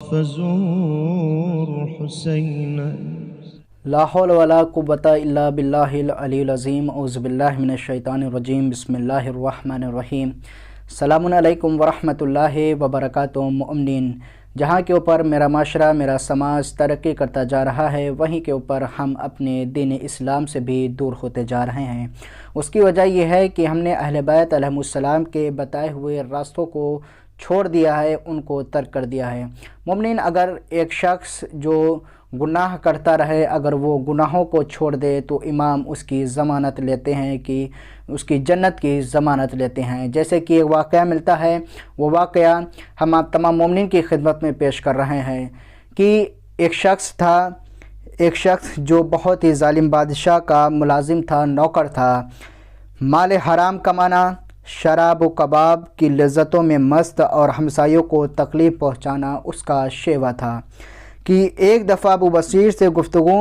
فزور حسین لا حول ولا قوة الا باللہ العلی العظیم اعوذ باللہ من الشیطان الرجیم بسم اللہ الرحمن الرحیم السلام علیکم ورحمۃ اللہ وبرکاتہ۔ مومنین، جہاں کے اوپر میرا معاشرہ میرا سماج ترقی کرتا جا رہا ہے، وہیں کے اوپر ہم اپنے دین اسلام سے بھی دور ہوتے جا رہے ہیں۔ اس کی وجہ یہ ہے کہ ہم نے اہل بیت علیہم السلام کے بتائے ہوئے راستوں کو چھوڑ دیا ہے، ان کو ترک کر دیا ہے۔ مومنین، اگر ایک شخص جو گناہ کرتا رہے، اگر وہ گناہوں کو چھوڑ دے تو امام اس کی ضمانت لیتے ہیں کہ اس کی جنت کی ضمانت لیتے ہیں۔ جیسے کہ ایک واقعہ ملتا ہے، وہ واقعہ ہم آپ تمام مومنین کی خدمت میں پیش کر رہے ہیں کہ ایک شخص جو بہت ہی ظالم بادشاہ کا ملازم تھا، نوکر تھا، مال حرام کمانا، شراب و کباب کی لذتوں میں مست اور ہمسایوں کو تکلیف پہنچانا اس کا شیوا تھا کہ ایک دفعہ ابو بصیر سے گفتگو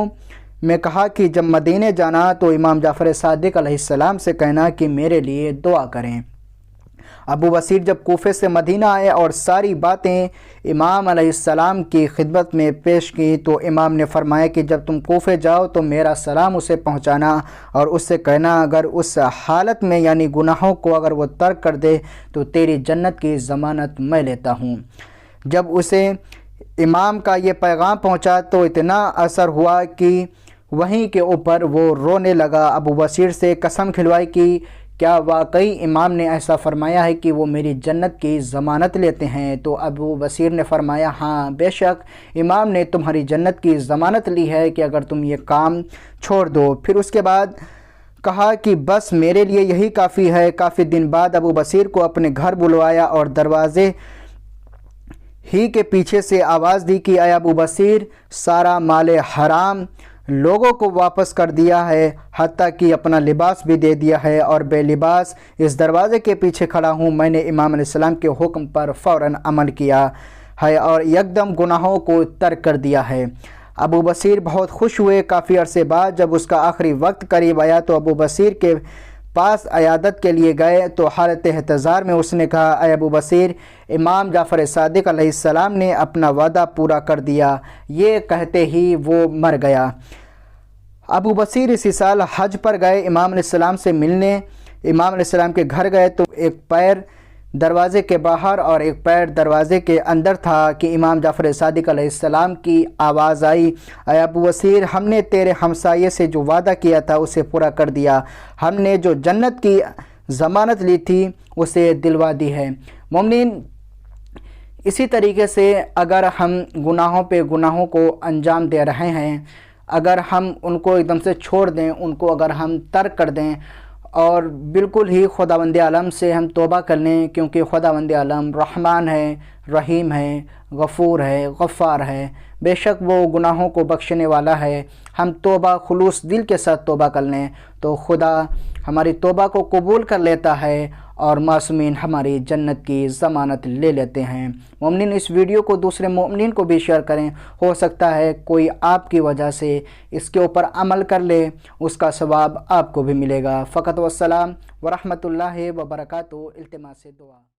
میں کہا کہ جب مدینے جانا تو امام جعفر صادق علیہ السلام سے کہنا کہ میرے لیے دعا کریں۔ ابو بصیر جب کوفے سے مدینہ آئے اور ساری باتیں امام علیہ السلام کی خدمت میں پیش کی تو امام نے فرمایا کہ جب تم کوفے جاؤ تو میرا سلام اسے پہنچانا اور اس سے کہنا اگر اس حالت میں یعنی گناہوں کو اگر وہ ترک کر دے تو تیری جنت کی ضمانت میں لیتا ہوں۔ جب اسے امام کا یہ پیغام پہنچا تو اتنا اثر ہوا کہ وہیں کے اوپر وہ رونے لگا۔ ابو بصیر سے قسم کھلوائی کہ کیا واقعی امام نے ایسا فرمایا ہے کہ وہ میری جنت کی ضمانت لیتے ہیں؟ تو ابو بصیر نے فرمایا ہاں بے شک امام نے تمہاری جنت کی ضمانت لی ہے کہ اگر تم یہ کام چھوڑ دو۔ پھر اس کے بعد کہا کہ بس میرے لیے یہی کافی ہے۔ کافی دن بعد ابو بصیر کو اپنے گھر بلوایا اور دروازے ہی کے پیچھے سے آواز دی کہ اے ابو بصیر، سارا مال حرام لوگوں کو واپس کر دیا ہے، حتیٰ کہ اپنا لباس بھی دے دیا ہے اور بے لباس اس دروازے کے پیچھے کھڑا ہوں۔ میں نے امام علیہ السلام کے حکم پر فوراً عمل کیا ہے اور یکدم گناہوں کو ترک کر دیا ہے۔ ابو بصیر بہت خوش ہوئے۔ کافی عرصے بعد جب اس کا آخری وقت قریب آیا تو ابو بصیر کے پاس عیادت کے لیے گئے تو حالت احتضار میں اس نے کہا اے ابو بصیر، امام جعفر صادق علیہ السلام نے اپنا وعدہ پورا کر دیا۔ یہ کہتے ہی وہ مر گیا۔ ابو بصیر اسی سال حج پر گئے امام علیہ السلام سے ملنے۔ امام علیہ السلام کے گھر گئے تو ایک پیر دروازے کے باہر اور ایک پیر دروازے کے اندر تھا کہ امام جعفر صادق علیہ السلام کی آواز آئی اے ابو بصیر، ہم نے تیرے ہمسائے سے جو وعدہ کیا تھا اسے پورا کر دیا، ہم نے جو جنت کی ضمانت لی تھی اسے دلوا دی ہے۔ مومنین، اسی طریقے سے اگر ہم گناہوں پہ گناہوں کو انجام دے رہے ہیں، اگر ہم ان کو ایک دم سے چھوڑ دیں، ان کو اگر ہم ترک کر دیں اور بالکل ہی خداوند عالم سے ہم توبہ کر لیں، کیونکہ خداوند عالم رحمان ہے، رحیم ہے، غفور ہے، غفار ہے، بے شک وہ گناہوں کو بخشنے والا ہے۔ ہم توبہ خلوص دل کے ساتھ توبہ کر لیں تو خدا ہماری توبہ کو قبول کر لیتا ہے اور معصومین ہماری جنت کی ضمانت لے لیتے ہیں۔ مومنین، اس ویڈیو کو دوسرے مومنین کو بھی شیئر کریں، ہو سکتا ہے کوئی آپ کی وجہ سے اس کے اوپر عمل کر لے، اس کا ثواب آپ کو بھی ملے گا۔ فقط والسلام ورحمۃ اللہ وبرکاتہ، التماس دعا۔